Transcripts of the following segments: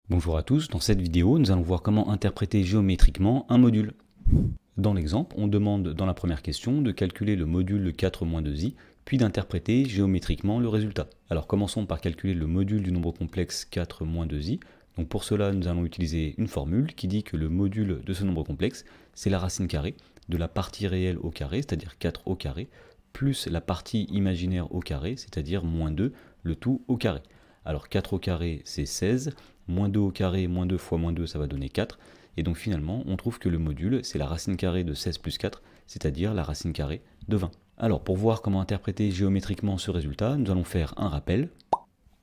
Bonjour à tous, dans cette vidéo, nous allons voir comment interpréter géométriquement un module. Dans l'exemple, on demande dans la première question de calculer le module de 4 moins 2i, puis d'interpréter géométriquement le résultat. Alors commençons par calculer le module du nombre complexe 4 moins 2i. Donc pour cela, nous allons utiliser une formule qui dit que le module de ce nombre complexe, c'est la racine carrée de la partie réelle au carré, c'est-à-dire 4 au carré, plus la partie imaginaire au carré, c'est-à-dire moins 2, le tout au carré. Alors 4 au carré, c'est 16, moins 2 au carré, moins 2 fois moins 2, ça va donner 4. Et donc finalement, on trouve que le module, c'est la racine carrée de 16 plus 4, c'est-à-dire la racine carrée de 20. Alors pour voir comment interpréter géométriquement ce résultat, nous allons faire un rappel.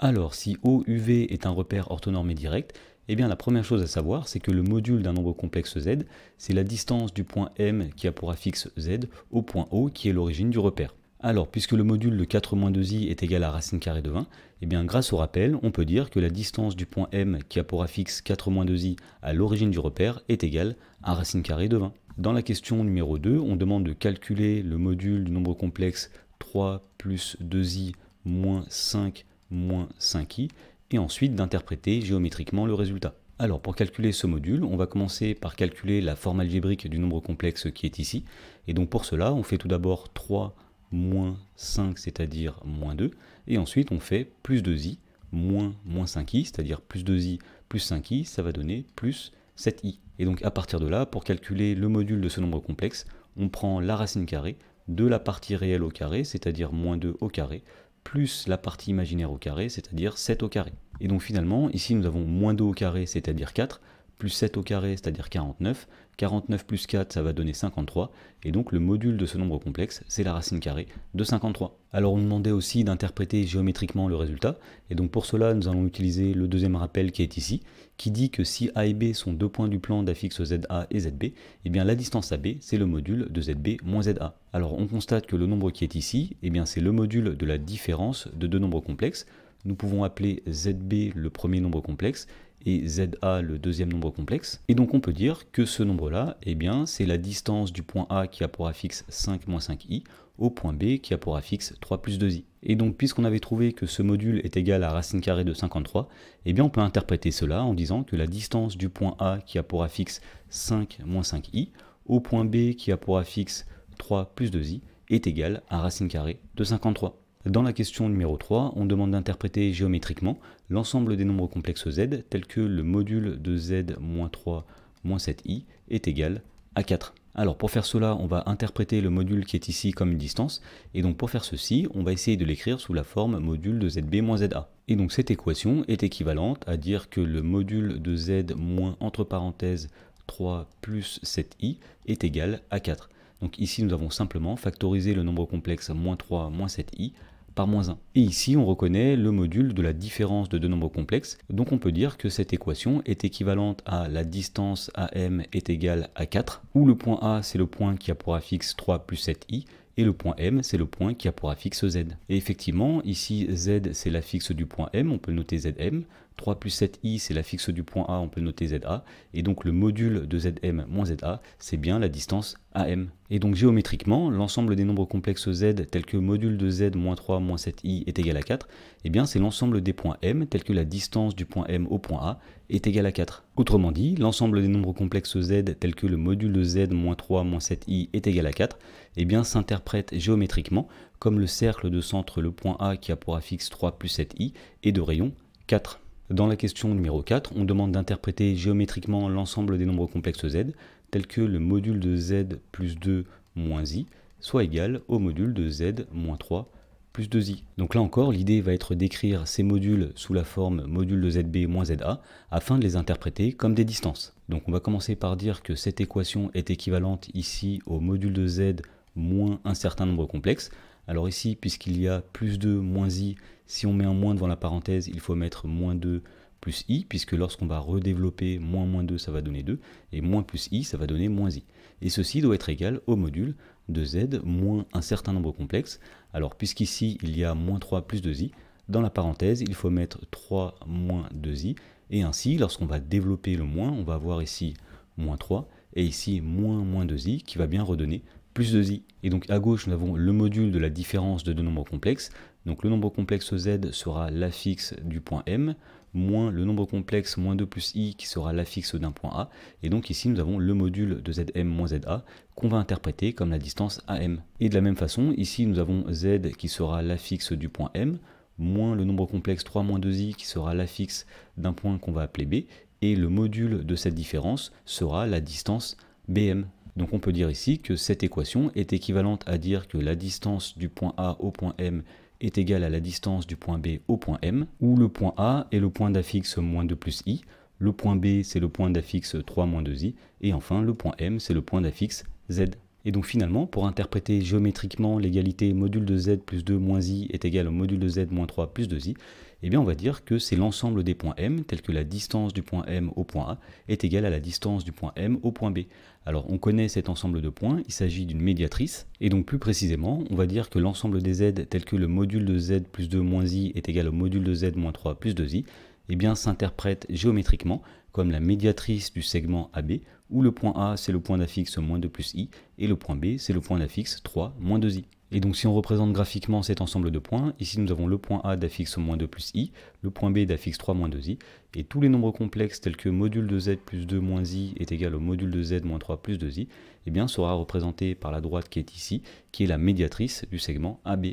Alors si OUV est un repère orthonormé direct, eh bien la première chose à savoir, c'est que le module d'un nombre complexe z, c'est la distance du point M qui a pour affixe z au point O qui est l'origine du repère. Alors, puisque le module de 4 moins 2i est égal à racine carrée de 20, eh bien grâce au rappel, on peut dire que la distance du point M qui a pour affixe 4 moins 2i à l'origine du repère est égale à racine carrée de 20. Dans la question numéro 2, on demande de calculer le module du nombre complexe 3 plus 2i moins 5 moins 5i, et ensuite d'interpréter géométriquement le résultat. Alors pour calculer ce module, on va commencer par calculer la forme algébrique du nombre complexe qui est ici, et donc pour cela, on fait tout d'abord 3 moins 5, c'est-à-dire moins 2, et ensuite on fait plus 2i, moins 5i, c'est-à-dire plus 2i plus 5i, ça va donner plus 7i. Et donc à partir de là, pour calculer le module de ce nombre complexe, on prend la racine carrée de la partie réelle au carré, c'est-à-dire moins 2 au carré, plus la partie imaginaire au carré, c'est-à-dire 7 au carré. Et donc finalement, ici nous avons moins 2 au carré, c'est-à-dire 4, plus 7 au carré, c'est-à-dire 49, 49 plus 4, ça va donner 53, et donc le module de ce nombre complexe, c'est la racine carrée de 53. Alors on nous demandait aussi d'interpréter géométriquement le résultat, et donc pour cela, nous allons utiliser le deuxième rappel qui est ici, qui dit que si A et B sont deux points du plan d'affixe ZA et ZB, eh bien la distance AB, c'est le module de ZB moins ZA. Alors on constate que le nombre qui est ici, eh bien c'est le module de la différence de deux nombres complexes. Nous pouvons appeler ZB le premier nombre complexe, et ZA le deuxième nombre complexe. Et donc on peut dire que ce nombre-là, eh bien, c'est la distance du point A qui a pour affixe 5 moins 5i au point B qui a pour affixe 3 plus 2i. Et donc puisqu'on avait trouvé que ce module est égal à racine carrée de 53, eh bien on peut interpréter cela en disant que la distance du point A qui a pour affixe 5 moins 5i au point B qui a pour affixe 3 plus 2i est égale à racine carrée de 53. Dans la question numéro 3, on demande d'interpréter géométriquement l'ensemble des nombres complexes z tels que le module de z moins 3 moins 7i est égal à 4. Alors pour faire cela, on va interpréter le module qui est ici comme une distance, et donc pour faire ceci, on va essayer de l'écrire sous la forme module de zb moins za. Et donc cette équation est équivalente à dire que le module de z moins entre parenthèses 3 plus 7i est égal à 4. Donc ici nous avons simplement factorisé le nombre complexe moins 3 moins 7i par moins 1. Et ici, on reconnaît le module de la différence de deux nombres complexes, donc on peut dire que cette équation est équivalente à la distance AM est égale à 4, où le point A, c'est le point qui a pour affixe 3 plus 7i, et le point M, c'est le point qui a pour affixe Z. Et effectivement, ici, Z, c'est l'affixe du point M, on peut le noter Zm, 3 plus 7i, c'est l'affixe du point A, on peut le noter ZA, et donc le module de Zm moins ZA, c'est bien la distance AM. Et donc géométriquement, l'ensemble des nombres complexes Z tels que module de Z moins 3 moins 7i est égal à 4, eh bien c'est l'ensemble des points M tels que la distance du point M au point A est égale à 4. Autrement dit, l'ensemble des nombres complexes Z tels que le module de Z moins 3 moins 7i est égal à 4, eh bien s'interprète géométriquement comme le cercle de centre le point A qui a pour affixe 3 plus 7i et de rayon 4. Dans la question numéro 4, on demande d'interpréter géométriquement l'ensemble des nombres complexes z, tels que le module de z plus 2 moins i soit égal au module de z moins 3 plus 2i. Donc là encore, l'idée va être d'écrire ces modules sous la forme module de zb moins za, afin de les interpréter comme des distances. Donc on va commencer par dire que cette équation est équivalente ici au module de z moins un certain nombre complexe. Alors ici, puisqu'il y a plus 2 moins i, si on met un moins devant la parenthèse, il faut mettre moins 2 plus i, puisque lorsqu'on va redévelopper moins 2, ça va donner 2, et moins plus i, ça va donner moins i. Et ceci doit être égal au module de z moins un certain nombre complexe. Alors puisqu'ici, il y a moins 3 plus 2i, dans la parenthèse, il faut mettre 3 moins 2i, et ainsi, lorsqu'on va développer le moins, on va avoir ici moins 3, et ici moins 2i, qui va bien redonner plus 2i. Et donc à gauche, nous avons le module de la différence de deux nombres complexes. Donc le nombre complexe z sera l'affixe du point M, moins le nombre complexe moins 2 plus i qui sera l'affixe d'un point A. Et donc ici nous avons le module de Zm moins Za qu'on va interpréter comme la distance AM. Et de la même façon, ici nous avons Z qui sera l'affixe du point M, moins le nombre complexe 3 moins 2i qui sera l'affixe d'un point qu'on va appeler B, et le module de cette différence sera la distance BM. Donc on peut dire ici que cette équation est équivalente à dire que la distance du point A au point M est égale à la distance du point B au point M, où le point A est le point d'affixe moins 2 plus i, le point B c'est le point d'affixe 3 moins 2i, et enfin le point M c'est le point d'affixe Z. Et donc finalement, pour interpréter géométriquement l'égalité module de Z plus 2 moins I est égal au module de Z moins 3 plus 2I, eh bien on va dire que c'est l'ensemble des points M, tel que la distance du point M au point A est égale à la distance du point M au point B. Alors on connaît cet ensemble de points, il s'agit d'une médiatrice, et donc plus précisément, on va dire que l'ensemble des Z tel que le module de Z plus 2 moins I est égal au module de Z moins 3 plus 2I, eh bien s'interprète géométriquement comme la médiatrice du segment AB, où le point A c'est le point d'affixe moins 2 plus I, et le point B c'est le point d'affixe 3 moins 2I. Et donc si on représente graphiquement cet ensemble de points, ici nous avons le point A d'affixe moins 2 plus I, le point B d'affixe 3 moins 2I, et tous les nombres complexes tels que module de Z plus 2 moins I est égal au module de Z moins 3 plus 2I, eh bien sera représenté par la droite qui est ici, qui est la médiatrice du segment AB.